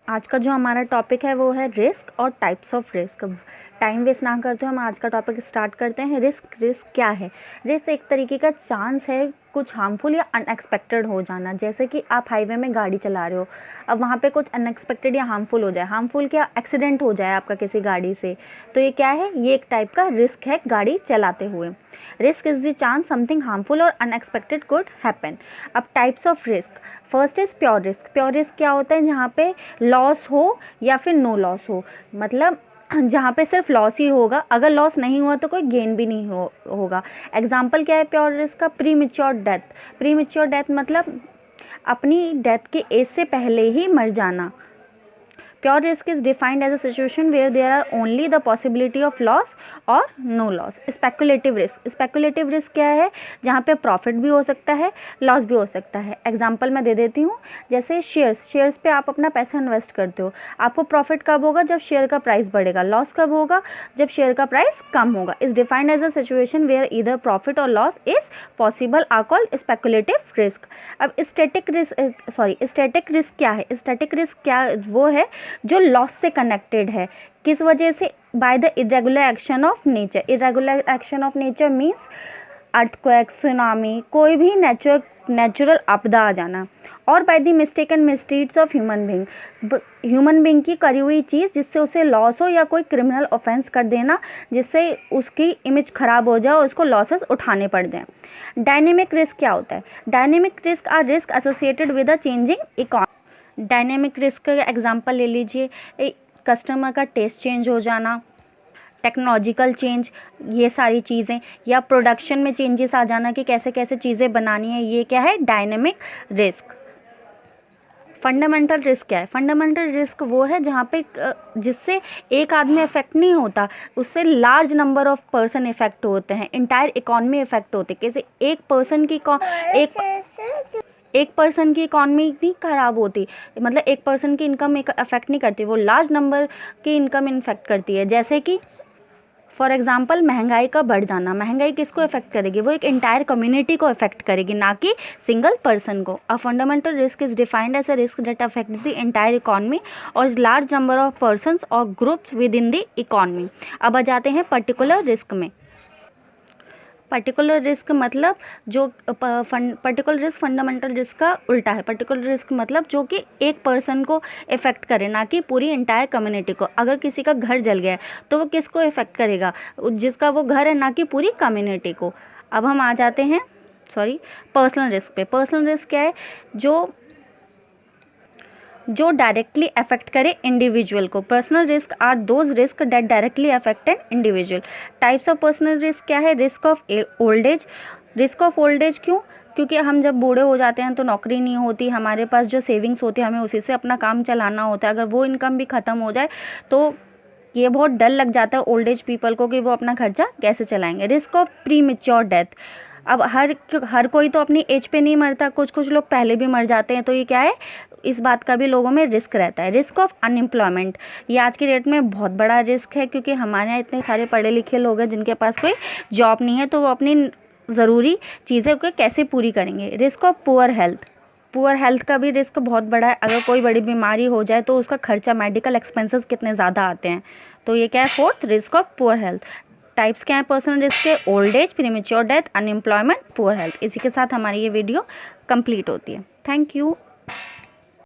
आज का जो हमारा टॉपिक है वो है रिस्क और types of risk. Time waste ना करते हुए हम आज का टॉपिक स्टार्ट करते हैं। रिस्क क्या है? रिस्क एक तरीके का चांस है कुछ हार्मफुल या अनएक्सपेक्टेड हो जाना। जैसे कि आप हाईवे में गाड़ी चला रहे हो, अब वहाँ पे कुछ अनएक्सपेक्टेड या हार्मफुल हो जाए, हार्मफुल क्या, एक्सीडेंट हो जाए आपका किसी गाड़ी से, तो ये क्या है? ये एक टाइप का रिस्क है गाड़ी चलाते हुए। Risk is the chance something harmful और अनएक्सपेक्टेड कुड हैपन। अब types of risk, first is pure risk. Pure risk क्या होता है? जहाँ पे लॉस हो या फिर नो लॉस हो, मतलब जहाँ पे सिर्फ लॉस ही होगा, अगर लॉस नहीं हुआ तो कोई गेन भी नहीं होगा। एग्जाम्पल क्या है प्योर रिस्क का? Pre mature death. Pre mature death मतलब अपनी डेथ के एज से पहले ही मर जाना। Pure risk is defined as a situation where there are only the possibility of loss or no loss. Speculative risk, speculative risk क्या है? जहाँ पे प्रॉफिट भी हो सकता है, लॉस भी हो सकता है। एग्जाम्पल मैं दे देती हूँ, जैसे शेयर्स पे आप अपना पैसा इन्वेस्ट करते हो, आपको प्रॉफिट कब होगा? जब शेयर का प्राइस बढ़ेगा। लॉस कब होगा? जब शेयर का प्राइस कम होगा। Is defined as a situation where either profit or loss is possible are called speculative risk. अब स्टैटिक रिस्क क्या है? स्टैटिक रिस्क क्या वो है जो लॉस से कनेक्टेड है। किस वजह से? By the irregular action of nature. Irregular action of nature means earthquake, tsunami, कोई भी नेचुरल आपदा आ जाना। और by the mistaken misdeeds of human being की करी हुई चीज़ जिससे उसे लॉस हो, या कोई क्रिमिनल ऑफेंस कर देना जिससे उसकी इमेज खराब हो जाए और उसको लॉसेस उठाने पड़ जाएं। डायनेमिक रिस्क क्या होता है? Dynamic risk are risk associated with a changing economy. Dynamic risk का एग्जांपल ले लीजिए, कस्टमर का टेस्ट चेंज हो जाना, टेक्नोलॉजिकल चेंज, ये सारी चीज़ें, या प्रोडक्शन में चेंजेस आ जाना कि कैसे कैसे चीज़ें बनानी है, ये क्या है? Dynamic risk. फंडामेंटल रिस्क क्या है? फंडामेंटल रिस्क वो है जहाँ पे जिससे एक आदमी इफेक्ट नहीं होता, उससे large number of person effect होते हैं, इंटायर इकोनॉमी इफेक्ट होते हैं। कैसे? एक पर्सन की इकॉनमी नहीं खराब होती, मतलब एक पर्सन की इनकम अफेक्ट नहीं करती, वो लार्ज नंबर की इनकम इन्फेक्ट करती है। जैसे कि फॉर एग्जांपल महंगाई का बढ़ जाना। महंगाई किसको इफेक्ट करेगी? वो एक इंटायर कम्युनिटी को इफेक्ट करेगी, ना कि सिंगल पर्सन को। A fundamental risk is defined as a risk that affects the entire economy or large number of persons or groups within the economy. अब आ जाते हैं पर्टिकुलर रिस्क में। पर्टिकुलर रिस्क मतलब जो पर्टिकुलर रिस्क फंडामेंटल रिस्क का उल्टा है। पर्टिकुलर रिस्क मतलब जो कि एक पर्सन को इफेक्ट करे, ना कि पूरी इंटायर कम्युनिटी को। अगर किसी का घर जल गया है तो वो किसको इफेक्ट करेगा? जिसका वो घर है, ना कि पूरी कम्युनिटी को। अब हम आ जाते हैं पर्सनल रिस्क पे। पर्सनल रिस्क क्या है? जो डायरेक्टली अफेक्ट करे इंडिविजुअल को। Personal risk are those risk that directly affect an individual. Types of personal risk क्या है? Risk of old age. Risk of old age क्यों? क्योंकि हम जब बूढ़े हो जाते हैं तो नौकरी नहीं होती, हमारे पास जो सेविंग्स होती है हमें उसी से अपना काम चलाना होता है। अगर वो इनकम भी ख़त्म हो जाए तो ये बहुत डर लग जाता है ओल्ड एज पीपल को कि वो अपना खर्चा कैसे चलाएंगे। Risk of pre mature death. अब हर कोई तो अपनी एज पे नहीं मरता, कुछ लोग पहले भी मर जाते हैं, तो ये क्या है? इस बात का भी लोगों में रिस्क रहता है। रिस्क ऑफ अनएम्प्लॉयमेंट, ये आज की डेट में बहुत बड़ा रिस्क है, क्योंकि हमारे यहाँ इतने सारे पढ़े लिखे लोग हैं जिनके पास कोई जॉब नहीं है, तो वो अपनी ज़रूरी चीज़ें को कैसे पूरी करेंगे। रिस्क ऑफ पुअर हेल्थ का भी रिस्क बहुत बड़ा है। अगर कोई बड़ी बीमारी हो जाए तो उसका खर्चा, मेडिकल एक्सपेंसेस कितने ज़्यादा आते हैं, तो ये क्या है? Fourth, risk of poor health. Types क्या है पर्सनल रिस्क के? Old age, premature death, unemployment, poor health. इसी के साथ हमारी ये वीडियो कंप्लीट होती है। Thank you.